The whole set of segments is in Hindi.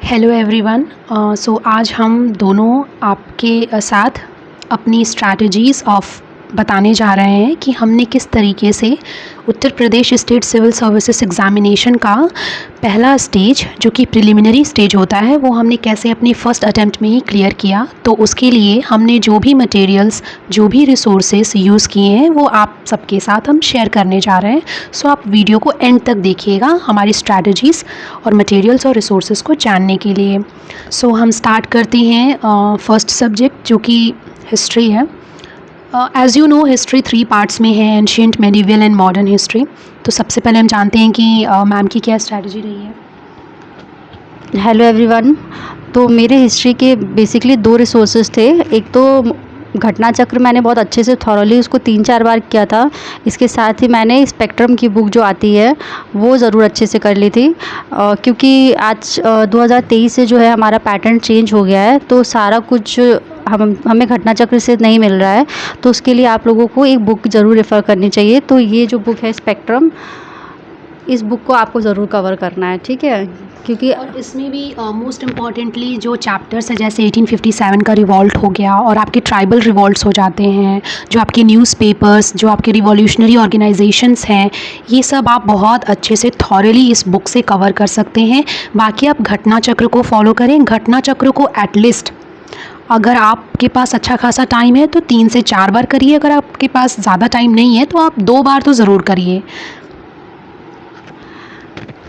Hello everyone. सो आज हम दोनों आपके साथ अपनी स्ट्रैटेजीज़ ऑफ बताने जा रहे हैं कि हमने किस तरीके से Uttar Pradesh state civil services examination का पहला स्टेज जो कि प्रिलिमिनरी स्टेज होता है वो हमने कैसे अपने फ़र्स्ट अटैम्प्ट में ही क्लियर किया। तो उसके लिए हमने जो भी मटेरियल्स जो भी रिसोर्सेज यूज़ किए हैं वो आप सबके साथ हम शेयर करने जा रहे हैं। सो आप वीडियो को एंड तक देखिएगा हमारी स्ट्रैटेजीज़ और मटेरियल्स और रिसोर्सेज को जानने के लिए। सो हम स्टार्ट करते हैं फर्स्ट सब्जेक्ट जो कि हिस्ट्री है। As you know history 3 parts में है, ancient, medieval and modern history. तो सबसे पहले हम जानते हैं कि मैम की क्या स्ट्रैटेजी रही है। Hello everyone. तो मेरे हिस्ट्री के बेसिकली 2 रिसोर्सेज थे। एक तो घटना चक्र मैंने बहुत अच्छे से थॉरली उसको 3-4 बार किया था। इसके साथ ही मैंने स्पेक्ट्रम की बुक जो आती है वो ज़रूर अच्छे से कर ली थी, क्योंकि आज 2023 से जो है हमारा पैटर्न चेंज हो गया है, तो सारा कुछ हमें घटना चक्र से नहीं मिल रहा है। तो उसके लिए आप लोगों को एक बुक ज़रूर रेफ़र करनी चाहिए। तो ये जो बुक है स्पेक्ट्रम, इस बुक को आपको ज़रूर कवर करना है, ठीक है? क्योंकि और इसमें भी मोस्ट इम्पॉर्टेंटली जो चैप्टर्स है जैसे 1857 का रिवॉल्ट हो गया और आपके ट्राइबल रिवॉल्ट्स हो जाते हैं, जो आपके न्यूज़पेपर्स, जो आपके रिवॉल्यूशनरी ऑर्गेनाइजेशंस हैं, ये सब आप बहुत अच्छे से थॉरली इस बुक से कवर कर सकते हैं। बाकी आप घटना चक्र को फॉलो करें। घटना चक्र को एटलीस्ट अगर आपके पास अच्छा खासा टाइम है तो 3 से 4 बार करिए। अगर आपके पास ज़्यादा टाइम नहीं है तो आप 2 बार तो ज़रूर करिए।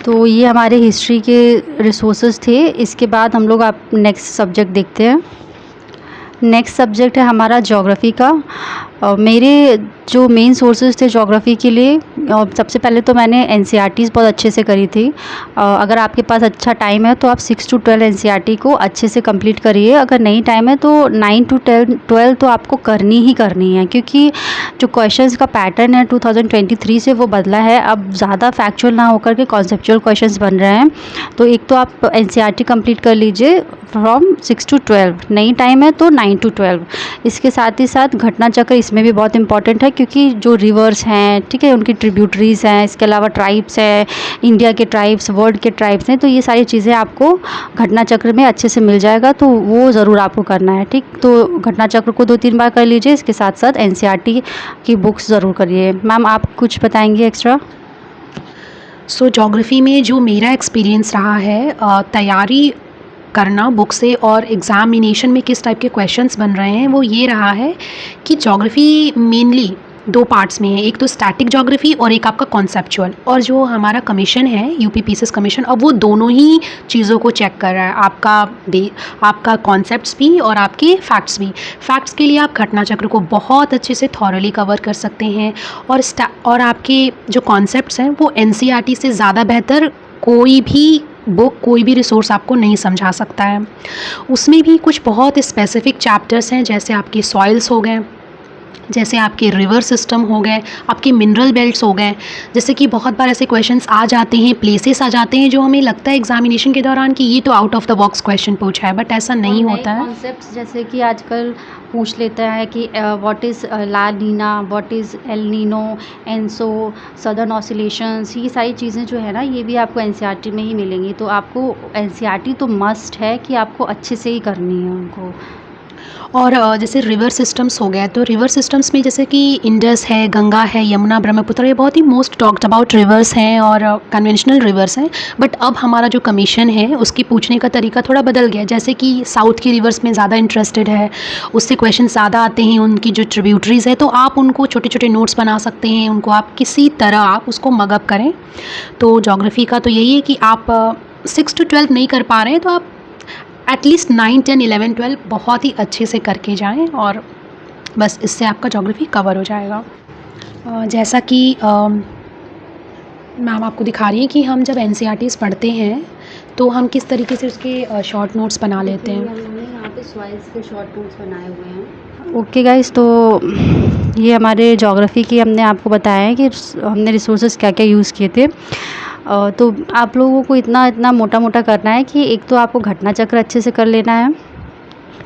तो ये हमारे हिस्ट्री के रिसोर्सेज थे। इसके बाद हम लोग आप नेक्स्ट सब्जेक्ट देखते हैं। नेक्स्ट सब्जेक्ट है हमारा ज्योग्राफी का। मेरे जो मेन सोर्सेज थे ज्योग्राफी के लिए, सबसे पहले तो मैंने एनसीईआरटीज़ बहुत अच्छे से करी थी। अगर आपके पास अच्छा टाइम है तो आप 6 to 12 एनसीईआरटी को अच्छे से कंप्लीट करिए। अगर नहीं टाइम है तो 9 to 12 तो आपको करनी ही करनी है, क्योंकि जो क्वेश्चंस का पैटर्न है 2023 से वो बदला है। अब ज़्यादा फैक्चुअल ना होकर के कॉन्सेप्चुअल क्वेश्चंस बन रहे हैं। तो एक तो आप एनसीईआरटी कंप्लीट कर लीजिए फ्रॉम 6 to 12, नहीं टाइम है तो 9 to 12। इसके साथ ही साथ घटना चक्र इसमें भी बहुत इंपॉर्टेंट है, क्योंकि जो रिवर्स हैं, ठीक है, उनकी ट्रिब्यूटरीज़ हैं, इसके अलावा ट्राइब्स हैं, इंडिया के ट्राइब्स, वर्ल्ड के ट्राइब्स हैं। तो ये सारी चीज़ें आपको घटना चक्र में अच्छे से मिल जाएगा, तो वो ज़रूर आपको करना है, ठीक। तो घटना चक्र को 2-3 बार कर लीजिए। इसके साथ साथ एनसीईआरटी की बुक्स ज़रूर करिए। मैम आप कुछ बताएंगी एक्स्ट्रा? सो ज्योग्राफी में जो मेरा एक्सपीरियंस रहा है तैयारी करना बुक से और एग्ज़ामिनेशन में किस टाइप के क्वेश्चंस बन रहे हैं, वो ये रहा है कि ज्योग्राफी मेनली 2 पार्ट्स में है। एक तो स्टैटिक ज्योग्राफी और एक आपका कॉन्सेप्चुअल। और जो हमारा कमीशन है यूपी पीसीएस कमीशन, अब वो दोनों ही चीज़ों को चेक कर रहा है, आपका कॉन्सेप्ट्स भी और आपके फैक्ट्स भी। फैक्ट्स के लिए आप घटना चक्र को बहुत अच्छे से थॉरली कवर कर सकते हैं, और आपके जो कॉन्सेप्ट्स हैं वो एनसीईआरटी से ज़्यादा बेहतर कोई भी बुक, कोई भी रिसोर्स आपको नहीं समझा सकता है। उसमें भी कुछ बहुत स्पेसिफिक चैप्टर्स हैं, जैसे आपके सॉइल्स हो गए, जैसे आपके रिवर सिस्टम हो गए, आपके मिनरल बेल्ट्स हो गए। जैसे कि बहुत बार ऐसे क्वेश्चंस आ जाते हैं, प्लेसेस आ जाते हैं जो हमें लगता है एग्जामिनेशन के दौरान कि ये तो out of the box question पूछा है, बट ऐसा नहीं होता है। कॉन्सेप्ट्स जैसे कि आजकल पूछ लेता है कि what is La Nina, what is El Nino, ENSO, southern oscillations, ये सारी चीज़ें जो है ना, ये भी आपको एनसीईआरटी में ही मिलेंगी। तो आपको एनसीईआरटी तो मस्ट है कि आपको अच्छे से ही करनी है उनको। और जैसे रिवर सिस्टम्स हो गए, तो रिवर सिस्टम्स में जैसे कि इंडस है, गंगा है, यमुना, ब्रह्मपुत्र, ये बहुत ही मोस्ट टॉक्ड अबाउट रिवर्स हैं और कन्वेंशनल रिवर्स हैं। बट अब हमारा जो कमीशन है उसकी पूछने का तरीका थोड़ा बदल गया। जैसे कि साउथ की रिवर्स में ज़्यादा इंटरेस्टेड है, उससे क्वेश्चन ज़्यादा आते हैं, उनकी जो ट्रिब्यूटरीज़ है, तो आप उनको छोटे छोटे नोट्स बना सकते हैं, उनको आप किसी तरह आप उसको मगअप करें। तो ज्योग्राफी का तो यही है कि आप 6 to 12 नहीं कर पा रहे हैं तो आप एटलीस्ट 9, 10, 11, 12 बहुत ही अच्छे से करके जाएं, और बस इससे आपका ज्योग्राफी कवर हो जाएगा। जैसा कि मैम आपको दिखा रही है कि हम जब एनसीईआरटीज़ पढ़ते हैं तो हम किस तरीके से उसके शॉर्ट नोट्स बना लेते हैं। हमने यहाँ पे सॉइल्स के शॉर्ट नोट्स बनाए हुए हैं। ओके गाइस, तो ये हमारे ज्योग्राफी की हमने आपको बताया है कि हमने रिसोर्सेज क्या क्या यूज़ किए थे। तो आप लोगों को इतना मोटा मोटा करना है कि एक तो आपको घटना चक्र अच्छे से कर लेना है,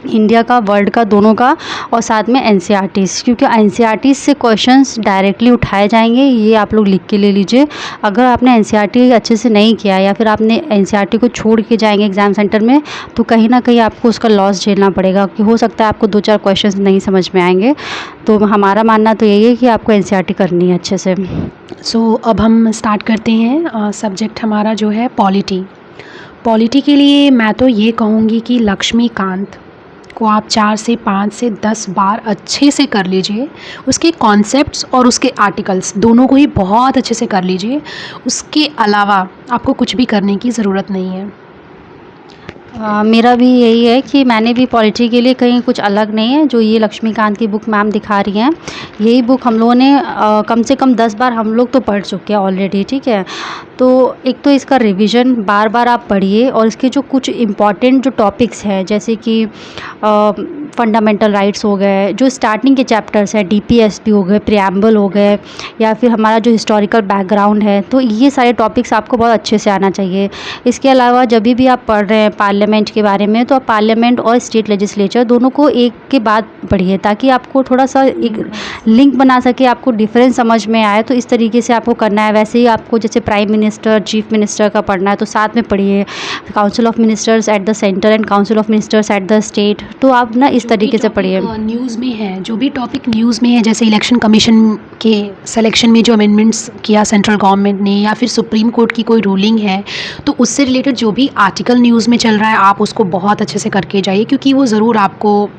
इंडिया का, वर्ल्ड का, दोनों का, और साथ में एनसीईआरटीज़, क्योंकि एनसीईआरटीज़ से क्वेश्चंस डायरेक्टली उठाए जाएंगे, ये आप लोग लिख के ले लीजिए। अगर आपने एनसीईआरटी अच्छे से नहीं किया या फिर आपने एनसीईआरटी को छोड़ के जाएंगे एग्ज़ाम सेंटर में, तो कहीं ना कहीं आपको उसका लॉस झेलना पड़ेगा, कि हो सकता है आपको 2-4 क्वेश्चंस नहीं समझ में आएंगे। तो हमारा मानना तो यही है कि आपको एनसीईआरटी करनी है अच्छे से। सो अब हम स्टार्ट करते हैं। सब्जेक्ट हमारा जो है पॉलिटी। पॉलिटी के लिए मैं तो ये कहूँगी कि लक्ष्मीकांत को आप 4 से 5 से 10 बार अच्छे से कर लीजिए। उसके कॉन्सेप्ट्स और उसके आर्टिकल्स दोनों को ही बहुत अच्छे से कर लीजिए। उसके अलावा आपको कुछ भी करने की ज़रूरत नहीं है। मेरा भी यही है कि मैंने भी पॉलिटी के लिए कहीं कुछ अलग नहीं है। जो ये लक्ष्मीकांत की बुक मैम दिखा रही हैं, यही बुक हम लोगों ने कम से कम 10 बार हम लोग तो पढ़ चुके हैं ऑलरेडी, ठीक है। तो एक तो इसका रिवीजन बार बार आप पढ़िए, और इसके जो कुछ इम्पॉर्टेंट जो टॉपिक्स हैं, जैसे कि फंडामेंटल राइट्स हो गए, जो स्टार्टिंग के चैप्टर्स हैं, डीपीएसपी हो गए, प्रिएम्बल हो गए, या फिर हमारा जो हिस्टोरिकल बैकग्राउंड है, तो ये सारे टॉपिक्स आपको बहुत अच्छे से आना चाहिए। इसके अलावा जब भी आप पढ़ रहे हैं पार्लियामेंट के बारे में, तो आप पार्लियामेंट और स्टेट लेजिस्लेचर दोनों को एक के बाद पढ़िए, ताकि आपको थोड़ा सा एक लिंक बना सके, आपको डिफरेंस समझ में आए। तो इस तरीके से आपको करना है। वैसे ही आपको जैसे प्राइम मिनिस्टर, चीफ मिनिस्टर का पढ़ना है, तो साथ में पढ़िए council of ministers at the centre and council of ministers at the state. तो आप ना इस तरीके से पढ़िए। न्यूज़ में है, जो भी टॉपिक न्यूज़ में है, जैसे इलेक्शन कमीशन के सिलेक्शन में जो अमेंडमेंट्स किया सेंट्रल गवर्नमेंट ने, या फिर सुप्रीम कोर्ट की कोई रूलिंग है, तो उससे रिलेटेड जो भी आर्टिकल न्यूज़ में चल रहा है, आप उसको बहुत अच्छे से करके जाइए, क्योंकि वो ज़रूर आपको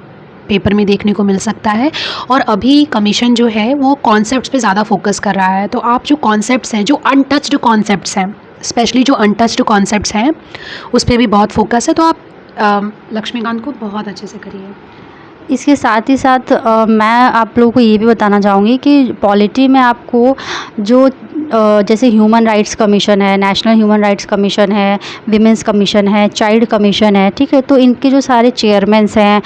पेपर में देखने को मिल सकता है। और अभी कमीशन जो है वो कॉन्सेप्ट्स पे ज़्यादा फोकस कर रहा है। तो आप जो कॉन्सेप्ट्स हैं, जो अनटच्ड कॉन्सेप्ट्स हैं, स्पेशली जो अनटच्ड कॉन्सेप्ट्स हैं, उस पर भी बहुत फोकस है। तो आप लक्ष्मीकांत को बहुत अच्छे से करिए। इसके साथ ही साथ मैं आप लोगों को ये भी बताना चाहूँगी कि पॉलिटी में आपको जो जैसे ह्यूमन राइट्स कमीशन है, नेशनल ह्यूमन राइट्स कमीशन है, विमेंस कमीशन है, चाइल्ड कमीशन है, ठीक है। तो इनके जो सारे चेयरमैन्स हैं,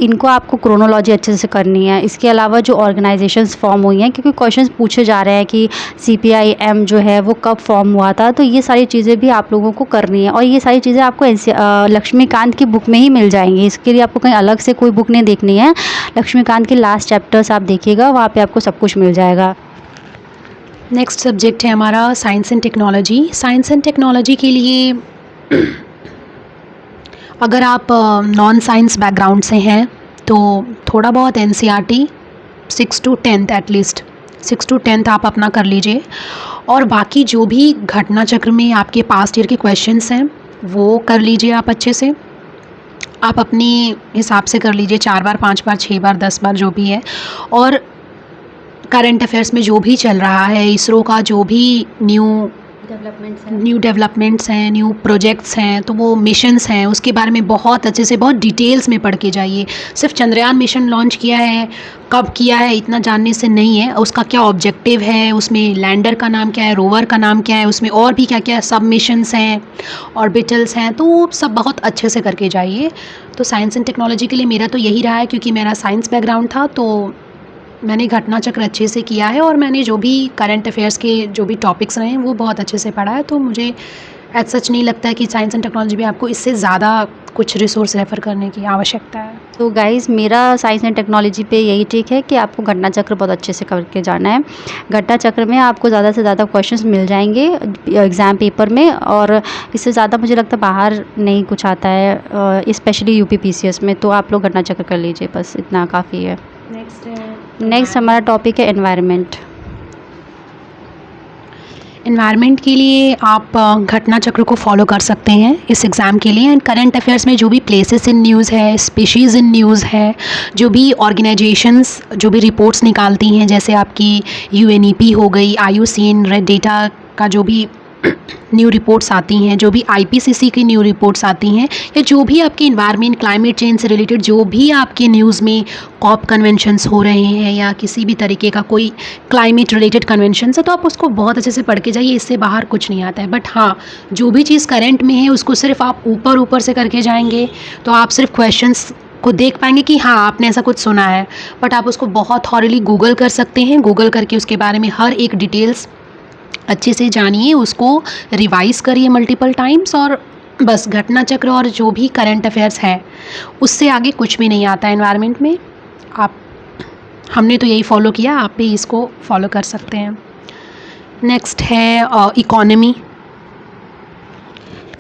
इनको आपको क्रोनोलॉजी अच्छे से करनी है। इसके अलावा जो ऑर्गेनाइजेशंस फॉर्म हुई हैं, क्योंकि क्वेश्चंस पूछे जा रहे हैं कि सीपीआईएम जो है वो कब फॉर्म हुआ था, तो ये सारी चीज़ें भी आप लोगों को करनी है। और ये सारी चीज़ें आपको लक्ष्मीकांत की बुक में ही मिल जाएंगी। इसके लिए आपको कहीं अलग से कोई बुक नहीं देखनी है। लक्ष्मीकांत के लास्ट चैप्टर्स आप देखिएगा, वहाँ पर आपको सब कुछ मिल जाएगा। नेक्स्ट सब्जेक्ट है हमारा science and technology. Science and technology के लिए अगर आप नॉन साइंस बैकग्राउंड से हैं, तो थोड़ा बहुत एनसीईआरटी 6 to 10 एटलीस्ट 6 to 10 आप अपना कर लीजिए। और बाकी जो भी घटना चक्र में आपके पास्ट ईयर के क्वेश्चंस हैं, वो कर लीजिए आप अच्छे से। आप अपने हिसाब से कर लीजिए, 4 बार, 5 बार, 6 बार, 10 बार, जो भी है। और करंट अफेयर्स में जो भी चल रहा है, इसरो का जो भी न्यू डेवलपमेंट्स हैं, न्यू प्रोजेक्ट्स हैं, तो वो मिशंस हैं, उसके बारे में बहुत अच्छे से, बहुत डिटेल्स में पढ़ के जाइए। सिर्फ चंद्रयान मिशन लॉन्च किया है, कब किया है, इतना जानने से नहीं है। उसका क्या ऑब्जेक्टिव है, उसमें लैंडर का नाम क्या है, रोवर का नाम क्या है, उसमें और भी क्या क्या सब मिशंस हैं, ऑर्बिटल्स हैं, तो वो सब बहुत अच्छे से करके जाइए। तो साइंस एंड टेक्नोलॉजी के लिए मेरा तो यही रहा है, क्योंकि मेरा साइंस बैकग्राउंड था, तो मैंने घटना चक्र अच्छे से किया है, और मैंने जो भी करंट अफेयर्स के जो भी टॉपिक्स रहे हैं वो बहुत अच्छे से पढ़ा है। तो मुझे एज सच नहीं लगता है कि साइंस एंड टेक्नोलॉजी में आपको इससे ज़्यादा कुछ रिसोर्स रेफ़र करने की आवश्यकता है। तो गाइज़, मेरा साइंस एंड टेक्नोलॉजी पे यही टेक है कि आपको घटना चक्र बहुत अच्छे से करके जाना है। घटना चक्र में आपको ज़्यादा से ज़्यादा क्वेश्चंस मिल जाएंगे एग्ज़ाम पेपर में, और इससे ज़्यादा मुझे लगता है बाहर नहीं कुछ आता है, स्पेशली यूपीपीसीएस में। तो आप लोग घटना चक्र कर लीजिए, बस इतना काफ़ी है। नेक्स्ट हमारा टॉपिक है एनवायरनमेंट। एनवायरनमेंट के लिए आप घटना चक्र को फॉलो कर सकते हैं इस एग्ज़ाम के लिए। एंड करंट अफेयर्स में जो भी प्लेसेस इन न्यूज़ है, स्पीशीज़ इन न्यूज़ है, जो भी ऑर्गेनाइजेशंस जो भी रिपोर्ट्स निकालती हैं, जैसे आपकी यूएनईपी हो गई, IUCN रेड डेटा का जो भी न्यू रिपोर्ट्स आती हैं, जो भी IPCC की न्यू रिपोर्ट्स आती हैं, या जो भी आपके इन्वायरमेंट, क्लाइमेट चेंज से रिलेटेड जो भी आपके न्यूज़ में कॉप कन्वेंशंस हो रहे हैं, या किसी भी तरीके का कोई क्लाइमेट रिलेटेड कन्वेंशंस है, तो आप उसको बहुत अच्छे से पढ़ के जाइए। इससे बाहर कुछ नहीं आता है। बट हाँ, जो भी चीज़ करंट में है उसको सिर्फ आप ऊपर से करके जाएंगे, तो आप सिर्फ क्वेश्चंस को देख पाएंगे कि हाँ आपने ऐसा कुछ सुना है, बट आप उसको बहुत थॉरली गूगल कर सकते हैं। गूगल करके उसके बारे में हर एक डिटेल्स अच्छे से जानिए, उसको रिवाइज़ करिए मल्टीपल टाइम्स, और बस घटना चक्र और जो भी करंट अफेयर्स है उससे आगे कुछ भी नहीं आता एनवायरनमेंट में। आप हमने तो यही फॉलो किया, आप भी इसको फॉलो कर सकते हैं। नेक्स्ट है इकोनॉमी।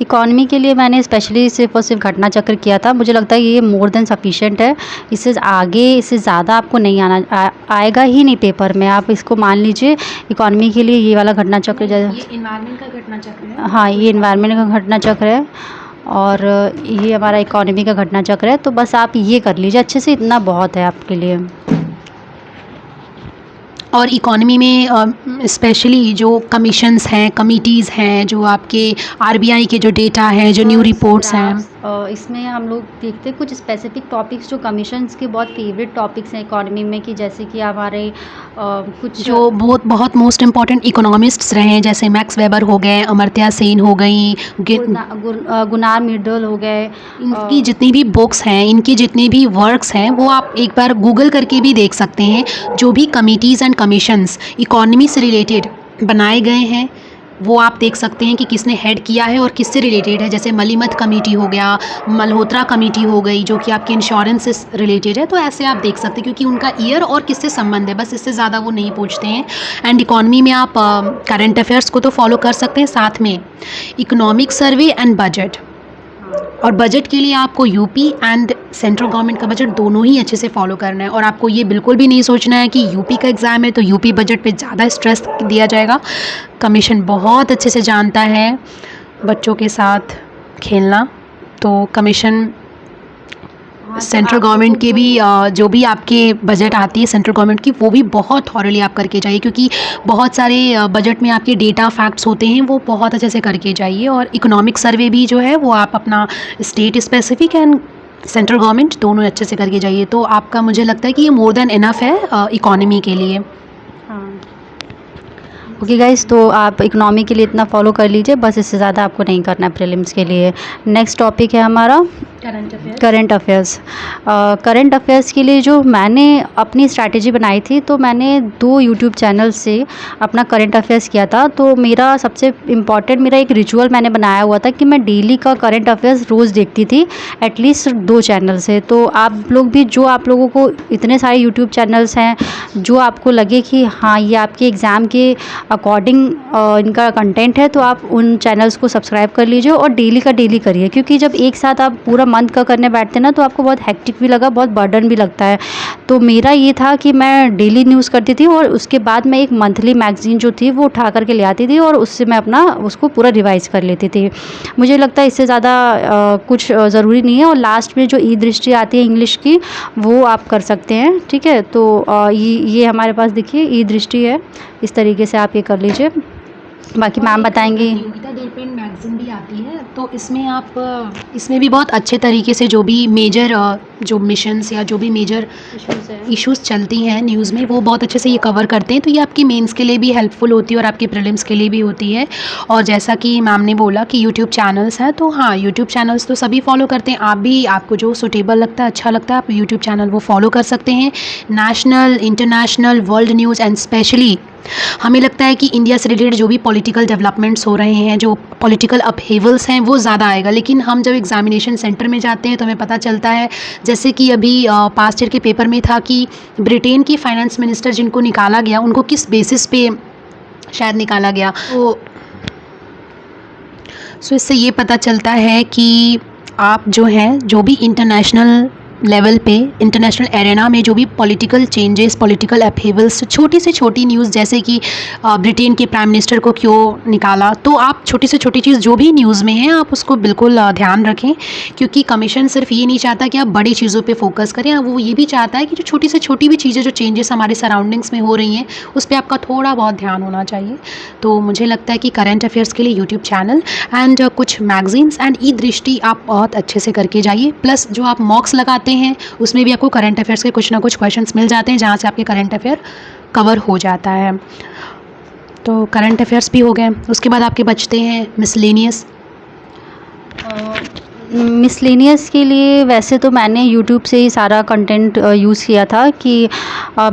इकॉनमी के लिए मैंने स्पेशली सिर्फ़ और सिर्फ घटना चक्र किया था। मुझे लगता है ये मोर देन सफिशिएंट है। इससे आगे इससे ज़्यादा आपको नहीं आएगा ही नहीं पेपर में। आप इसको मान लीजिए इकॉनमी के लिए ये वाला घटना चक्र ये एनवायरनमेंट का घटना चक्र है। हाँ, ये एनवायरनमेंट का घटना चक्र है और ये हमारा इकॉनमी का घटना चक्र है। तो बस आप ये कर लीजिए अच्छे से, इतना बहुत है आपके लिए। और इकोनॉमी में स्पेशली जो कमीशंस हैं, कमिटीज़ हैं, जो आपके आरबीआई के जो डेटा है, जो न्यू रिपोर्ट्स हैं, इसमें हम लोग देखते हैं कुछ स्पेसिफिक टॉपिक्स जो कमीशंस के बहुत फेवरेट टॉपिक्स हैं इकॉनमी में, कि जैसे कि हमारे कुछ जो बहुत मोस्ट इम्पॉर्टेंट इकोनॉमिस्ट्स रहे हैं, जैसे मैक्स वेबर हो गए, अमर्त्य सेन हो गई, गुनार मिर्डल हो गए। इनकी जितनी भी बुक्स हैं, इनके जितने भी वर्क्स हैं, वो आप एक बार गूगल करके भी देख सकते हैं। जो भी कमिटीज़ एंड कमीशंस इकोनॉमी से रिलेटेड बनाए गए हैं वो आप देख सकते हैं कि किसने हेड किया है और किससे रिलेटेड है। जैसे मलिमत कमेटी हो गया, मल्होत्रा कमेटी हो गई, जो कि आपके इंश्योरेंस से रिलेटेड है। तो ऐसे आप देख सकते हैं क्योंकि उनका ईयर और किससे संबंध है, बस इससे ज़्यादा वो नहीं पूछते हैं। एंड इकॉनमी में आप करंट अफेयर्स को तो फॉलो कर सकते हैं, साथ में इकोनॉमिक सर्वे एंड बजट। और बजट के लिए आपको यूपी एंड सेंट्रल गवर्नमेंट का बजट दोनों ही अच्छे से फॉलो करना है। और आपको ये बिल्कुल भी नहीं सोचना है कि यूपी का एग्ज़ाम है तो यूपी बजट पे ज़्यादा स्ट्रेस दिया जाएगा। कमीशन बहुत अच्छे से जानता है बच्चों के साथ खेलना। तो कमीशन सेंट्रल गवर्नमेंट के भी जो भी आपके बजट आती है सेंट्रल गवर्नमेंट की, वो भी बहुत थॉरली आप करके जाइए, क्योंकि बहुत सारे बजट में आपके डेटा फैक्ट्स होते हैं, वो बहुत अच्छे से करके जाइए। और इकोनॉमिक सर्वे भी जो है वो आप अपना state specific and central government दोनों अच्छे से करके जाइए। तो आपका मुझे लगता है कि ये मोर देन इनफ है इकोनॉमी के लिए। ओके गाइस, तो आप इकोनॉमी के लिए इतना फॉलो कर लीजिए, बस इससे ज़्यादा आपको नहीं करना है प्रीलिम्स के लिए। नेक्स्ट टॉपिक है हमारा करंट अफेयर्स। करंट अफेयर्स के लिए जो मैंने अपनी स्ट्रैटेजी बनाई थी, तो मैंने 2 यूट्यूब चैनल से अपना करंट अफेयर्स किया था। तो मेरा सबसे इम्पॉर्टेंट मेरा एक रिचुअल मैंने बनाया हुआ था कि मैं डेली का करंट अफेयर्स रोज़ देखती थी, एटलीस्ट 2 चैनल से। तो आप लोग भी, जो आप लोगों को इतने सारे यूट्यूब चैनल्स हैं जो आपको लगे कि हाँ ये आपके एग्ज़ाम के अकॉर्डिंग इनका कंटेंट है, तो आप उन चैनल्स को सब्सक्राइब कर लीजिए और डेली का डेली करिए। क्योंकि जब एक साथ आप पूरा मंथ का करने बैठते हैं ना, तो आपको बहुत हेक्टिक भी लगा, बहुत बर्डन भी लगता है। तो मेरा ये था कि मैं डेली न्यूज़ करती थी और उसके बाद मैं एक मंथली मैगज़ीन जो थी वो उठा करके ले आती थी और उससे मैं अपना उसको पूरा रिवाइज़ कर लेती थी। मुझे लगता है इससे ज़्यादा कुछ ज़रूरी नहीं है। और लास्ट में जो ई दृष्टि आती है इंग्लिश की, वो आप कर सकते हैं, ठीक है। तो ये हमारे पास देखिए ई दृष्टि है, इस तरीके से आप ये कर लीजिए। बाकी मैम बताएंगी। प्रतियोगिता दर्पण मैगजीन भी आती है, तो इसमें आप इसमें भी बहुत अच्छे तरीके से जो भी मेजर जो मिशंस या जो भी मेजर इश्यूज़ चलती हैं न्यूज़ में, वो बहुत अच्छे से ये कवर करते हैं। तो ये आपकी मेंस के लिए भी हेल्पफुल होती है और आपके प्रीलिम्स के लिए भी होती है। और जैसा कि मैम ने बोला कि यूट्यूब चैनल्स हैं, तो हाँ यूट्यूब चैनल्स तो सभी फॉलो करते हैं। आप भी, आपको जो सूटेबल लगता है, अच्छा लगता है, आप यूट्यूब चैनल वो फॉलो कर सकते हैं। National, international, world news and specially हमें लगता है कि इंडिया से रिलेटेड जो भी पॉलिटिकल डेवलपमेंट्स हो रहे हैं, जो पॉलिटिकल अपहेवल्स हैं, वो ज़्यादा आएगा। लेकिन हम जब एग्जामिनेशन सेंटर में जाते हैं तो हमें पता चलता है, जैसे कि अभी पास्ट ईयर के पेपर में था कि ब्रिटेन की फाइनेंस मिनिस्टर जिनको निकाला गया, उनको किस बेसिस पे शायद निकाला गया। सो इससे ये पता चलता है कि आप जो हैं, जो भी इंटरनेशनल लेवल पे, इंटरनेशनल एरेना में जो भी पॉलिटिकल चेंजेस, पॉलिटिकल अपहेवल्स, छोटी से छोटी न्यूज़, जैसे कि ब्रिटेन के प्राइम मिनिस्टर को क्यों निकाला, तो आप छोटी से छोटी चीज़ जो भी न्यूज़ में है आप उसको बिल्कुल ध्यान रखें। क्योंकि कमीशन सिर्फ ये नहीं चाहता कि आप बड़ी चीज़ों पे फोकस करें, वो ये भी चाहता है कि जो छोटी से छोटी भी चीज़ें, जो चेंजेस हमारे सराउंडिंग्स में हो रही हैं, उस पर आपका थोड़ा बहुत ध्यान होना चाहिए। तो मुझे लगता है कि करंट अफेयर्स के लिए यूट्यूब चैनल एंड कुछ मैगजीन्स एंड ई दृष्टि आप बहुत अच्छे से करके जाइए। प्लस जो आप मॉक्स लगाते हैं उसमें भी आपको करंट अफेयर्स के कुछ ना कुछ क्वेश्चंस मिल जाते हैं, जहाँ से आपके करंट अफेयर कवर हो जाता है। तो करंट अफेयर्स भी हो गए, उसके बाद आपके बचते हैं मिसलेनियस। मिसलेनियस के लिए वैसे तो मैंने यूट्यूब से ही सारा कंटेंट यूज़ किया था कि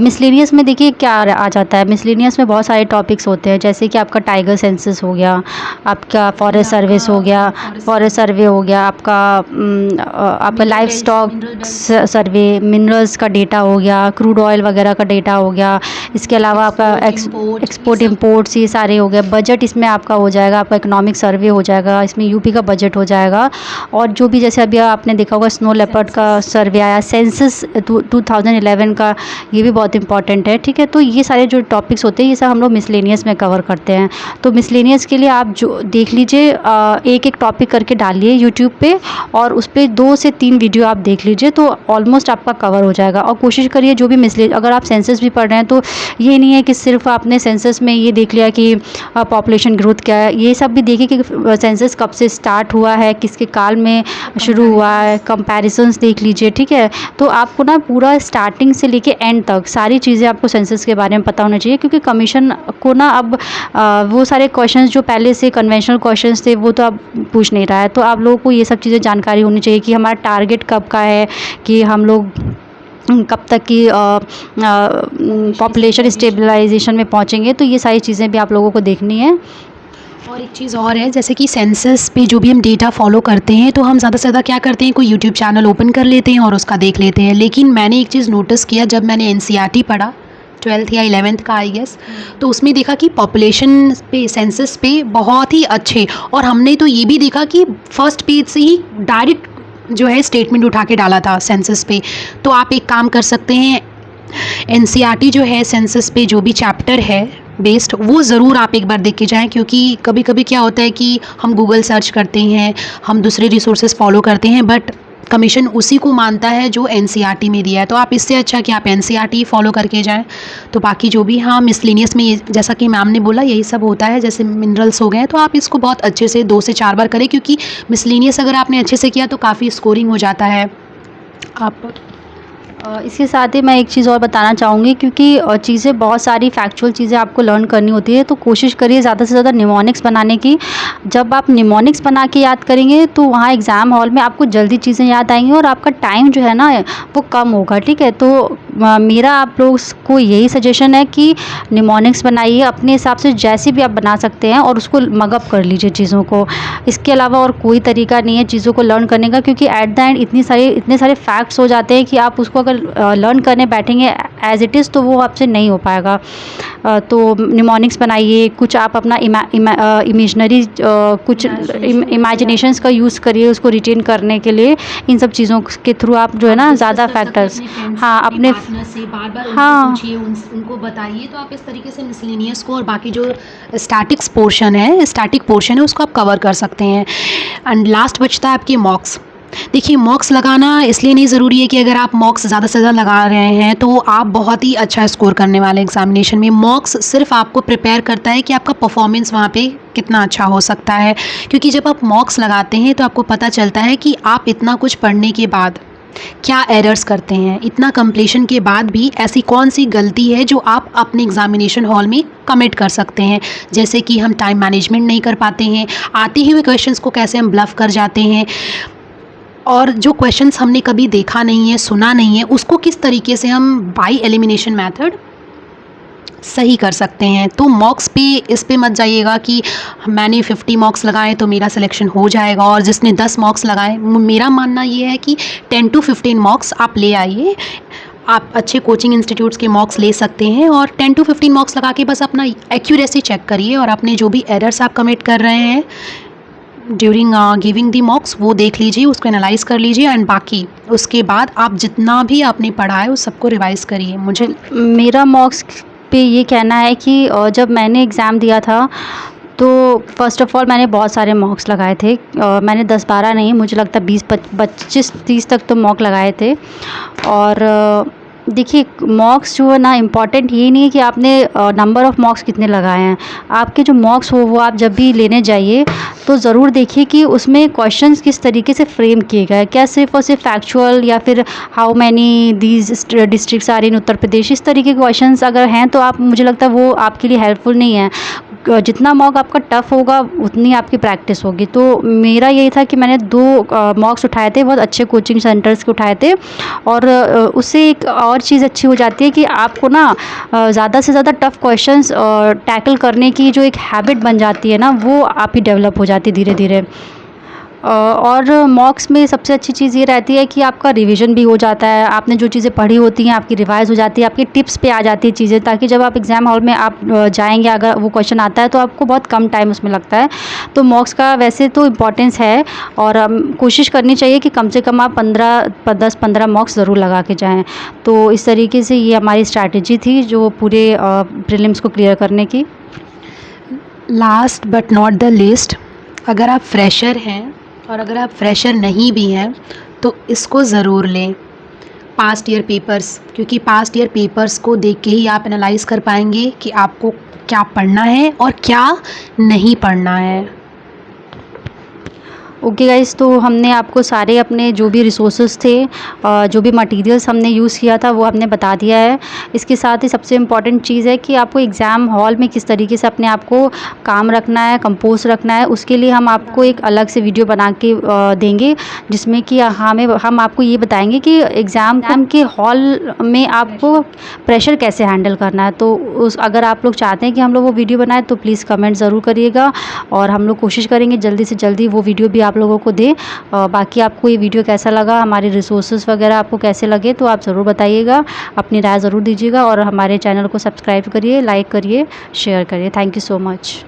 मिसलेनियस में देखिए क्या आ जाता है। मिसलेनियस में बहुत सारे टॉपिक्स होते हैं, जैसे कि आपका टाइगर सेंसस हो गया, आपका फॉरेस्ट सर्विस हो गया, फॉरेस्ट सर्वे हो गया, आपका लाइफ स्टॉक सर्वे, मिनरल्स का डेटा हो गया, क्रूड ऑयल वगैरह का डेटा हो गया, इसके अलावा आपका एक्सपोर्ट इम्पोर्ट्स ये सारे हो गए। बजट इसमें आपका हो जाएगा, आपका इकोनॉमिक सर्वे हो जाएगा, इसमें यूपी का बजट हो जाएगा। और जो भी जैसे अभी आपने देखा होगा स्नो लेपर्ड का सर्वे आया, सेंसस 2011 का, ये भी बहुत इंपॉर्टेंट है, ठीक है। तो ये सारे जो टॉपिक्स होते हैं ये सब हम लोग मिसलेनियस में कवर करते हैं। तो मिसलेनियस के लिए आप जो देख लीजिए, एक एक टॉपिक करके डालिए यूट्यूब पे और उस पर 2 से 3 वीडियो आप देख लीजिए, तो ऑलमोस्ट आपका कवर हो जाएगा। और कोशिश करिए जो भी अगर आप सेंसस भी पढ़ रहे हैं तो ये नहीं है कि सिर्फ आपने सेंसस में ये देख लिया कि पॉपुलेशन ग्रोथ क्या है, ये सब भी देखिए कि सेंसस कब से स्टार्ट हुआ है, किसके काल में शुरू हुआ है, कंपैरिजंस देख लीजिए, ठीक है। तो आपको ना पूरा स्टार्टिंग से लेके एंड तक सारी चीज़ें आपको सेंसस के बारे में पता होना चाहिए, क्योंकि कमीशन को ना अब वो सारे क्वेश्चंस जो पहले से कन्वेंशनल क्वेश्चंस थे वो तो अब पूछ नहीं रहा है। तो आप लोगों को ये सब चीज़ें जानकारी होनी चाहिए कि हमारा टारगेट कब का है, कि हम लोग कब तक की पॉपुलेशन स्टेबलाइजेशन में पहुंचेंगे। तो ये सारी चीज़ें भी आप लोगों को देखनी है। और एक चीज़ और है, जैसे कि सेंसस पे जो भी हम डेटा फॉलो करते हैं तो हम ज़्यादा से ज़्यादा क्या करते हैं, कोई यूट्यूब चैनल ओपन कर लेते हैं और उसका देख लेते हैं। लेकिन मैंने एक चीज़ नोटिस किया जब मैंने एनसीईआरटी पढ़ा 12th या 11th का आई गेस, तो उसमें देखा कि पॉपुलेशन पे सेंसस पे बहुत ही अच्छे, और हमने तो ये भी देखा कि फर्स्ट पेज से ही डायरेक्ट जो है स्टेटमेंट उठा के डाला था सेंसस पे। तो आप एक काम कर सकते हैं, एनसीईआरटी जो है सेंसस पे जो भी चैप्टर है बेस्ड, वो ज़रूर आप एक बार देख के जाएं, क्योंकि कभी कभी क्या होता है कि हम गूगल सर्च करते हैं, हम दूसरे रिसोर्सेज फॉलो करते हैं, बट कमीशन उसी को मानता है जो एनसीईआरटी में दिया है। तो आप इससे अच्छा कि आप एनसीईआरटी फॉलो करके जाएं। तो बाकी जो भी, हाँ, मिसलेनियस में जैसा कि मैम ने बोला यही सब होता है, जैसे मिनरल्स हो गए, तो आप इसको बहुत अच्छे से 2 से 4 बार करें, क्योंकि मिसलेनियस अगर आपने अच्छे से किया तो काफ़ी स्कोरिंग हो जाता है। आप इसके साथ ही मैं एक चीज़ और बताना चाहूँगी, क्योंकि चीज़ें बहुत सारी फैक्चुअल चीज़ें आपको लर्न करनी होती है, तो कोशिश करिए ज़्यादा से ज़्यादा निमोनिक्स बनाने की। जब आप निमोनिक्स बना के याद करेंगे तो वहाँ एग्ज़ाम हॉल में आपको जल्दी चीज़ें याद आएंगी और आपका टाइम जो है ना वो कम होगा, ठीक है। तो मेरा आप लोग को यही सजेशन है कि निमोनिक्स बनाइए अपने हिसाब से, जैसे भी आप बना सकते हैं, और उसको मगअप कर लीजिए चीज़ों को। इसके अलावा और कोई तरीका नहीं है चीज़ों को लर्न करने का, क्योंकि एट द एंड इतने सारे फैक्ट्स हो जाते हैं कि आप उसको अगर लर्न करने बैठेंगे एज इट इज़ तो वो आपसे नहीं हो पाएगा। तो निमोनिक्स बनाइए, कुछ आप अपना इमेजनरी कुछ इमेजिनेशंस का यूज़ करिए उसको रिटेन करने के लिए। इन सब चीज़ों के थ्रू आप जो है ना ज़्यादा फैक्टर्स, हाँ, अपने से बार-बार हाँ पूछिए, उनको बताइए। तो आप इस तरीके से मिसलेनियस को और बाकी जो स्टैटिक पोर्शन है उसको आप कवर कर सकते हैं। एंड लास्ट बचता है आपके मॉक्स। देखिए, मॉक्स लगाना इसलिए नहीं ज़रूरी है कि अगर आप मॉक्स ज़्यादा से ज़्यादा लगा रहे हैं तो आप बहुत ही अच्छा स्कोर करने वाले एग्जामिनेशन में। मॉक्स सिर्फ आपको प्रिपेयर करता है कि आपका परफॉर्मेंस वहाँ पे कितना अच्छा हो सकता है, क्योंकि जब आप मॉक्स लगाते हैं तो आपको पता चलता है कि आप इतना कुछ पढ़ने के बाद क्या एरर्स करते हैं, इतना कंप्लीशन के बाद भी ऐसी कौन सी गलती है जो आप अपने एग्जामिनेशन हॉल में कमिट कर सकते हैं। जैसे कि हम टाइम मैनेजमेंट नहीं कर पाते हैं, आते हुए क्वेश्चंस को कैसे हम ब्लफ कर जाते हैं, और जो क्वेश्चंस हमने कभी देखा नहीं है, सुना नहीं है, उसको किस तरीके से हम बाय एलिमिनेशन मेथड सही कर सकते हैं। तो मॉक्स पे इस पे मत जाइएगा कि मैंने 50 मॉक्स लगाए तो मेरा सिलेक्शन हो जाएगा, और जिसने 10 मॉक्स लगाए, मेरा मानना ये है कि 10 to 15 मॉक्स आप ले आइए। आप अच्छे कोचिंग इंस्टीट्यूट्स के मॉक्स ले सकते हैं और 10 to 15 मॉक्स लगा के बस अपना एक्यूरेसी चेक करिए, और अपने जो भी एरर्स आप कमिट कर रहे हैं ड्यूरिंग गिविंग दी मॉक्स वो देख लीजिए, उसको एनालाइज कर लीजिए, एंड बाकी उसके बाद आप जितना भी आपने पढ़ा है उस सबको रिवाइज़ करिए। मुझे मेरा मॉक्स पे ये कहना है कि जब मैंने एग्ज़ाम दिया था तो फ़र्स्ट ऑफ़ ऑल मैंने बहुत सारे मॉक्स लगाए थे। मैंने 10-12 नहीं, मुझे लगता है 20-25-30 तक तो मॉक लगाए थे। और देखिए, मॉक्स जो है ना इम्पॉर्टेंट ये नहीं है कि आपने नंबर ऑफ़ मॉक्स कितने लगाए हैं। आपके जो मॉक्स हो वो आप जब भी लेने जाइए तो ज़रूर देखिए कि उसमें क्वेश्चंस किस तरीके से फ्रेम किए गए हैं। क्या सिर्फ़ और सिर्फ फैक्चुअल या फिर how many these districts are in Uttar Pradesh, इस तरीके के क्वेश्चंस अगर हैं तो आप, मुझे लगता है वो आपके लिए हेल्पफुल नहीं है। जितना मॉक आपका टफ़ होगा उतनी आपकी प्रैक्टिस होगी। तो मेरा यही था कि मैंने 2 मॉक्स उठाए थे, बहुत अच्छे कोचिंग सेंटर्स के उठाए थे। और उससे एक और चीज़ अच्छी हो जाती है कि आपको ना ज़्यादा से ज़्यादा टफ़ क्वेश्चंस टैकल करने की जो एक हैबिट बन जाती है ना, वो आप ही डेवलप हो जाती है धीरे-धीरे। और मॉक्स में सबसे अच्छी चीज़ ये रहती है कि आपका रिवीजन भी हो जाता है। आपने जो चीज़ें पढ़ी होती हैं आपकी रिवाइज़ हो जाती है, आपकी टिप्स पे आ जाती है चीज़ें, ताकि जब आप एग्ज़ाम हॉल में आप जाएँगे, अगर वो क्वेश्चन आता है तो आपको बहुत कम टाइम उसमें लगता है। तो मॉक्स का वैसे तो इम्पोर्टेंस है, और कोशिश करनी चाहिए कि कम से कम आप 10-15 मॉक्स ज़रूर लगा के जाएँ। तो इस तरीके से ये हमारी स्ट्रैटेजी थी जो पूरे प्रीलिम्स को क्लियर करने की। Last but not the least, अगर आप फ्रेशर हैं और अगर आप फ्रेशर नहीं भी हैं तो इसको ज़रूर लें, पास्ट ईयर पेपर्स, क्योंकि पास्ट ईयर पेपर्स को देख के ही आप एनालाइज़ कर पाएंगे कि आपको क्या पढ़ना है और क्या नहीं पढ़ना है। ओके गाइस, तो हमने आपको सारे अपने जो भी रिसोर्सेज थे, जो भी मटेरियल्स हमने यूज़ किया था वो हमने बता दिया है। इसके साथ ही सबसे इम्पॉर्टेंट चीज़ है कि आपको एग्ज़ाम हॉल में किस तरीके से अपने आप को काम रखना है, कंपोज रखना है, उसके लिए हम आपको एक अलग से वीडियो बना के देंगे, जिसमें कि हम आपको ये बताएंगे कि एग्ज़ाम के हॉल में आपको प्रेशर कैसे हैंडल करना है। तो अगर आप लोग चाहते हैं कि हम लोग वो वीडियो बनाएं तो प्लीज़ कमेंट ज़रूर करिएगा, और हम लोग कोशिश करेंगे जल्दी से जल्दी वो वीडियो भी आप लोगों को दें। बाकी आपको ये वीडियो कैसा लगा, हमारे रिसोर्सेज वगैरह आपको कैसे लगे, तो आप ज़रूर बताइएगा, अपनी राय ज़रूर दीजिएगा, और हमारे चैनल को सब्सक्राइब करिए, लाइक करिए, शेयर करिए। Thank you so much.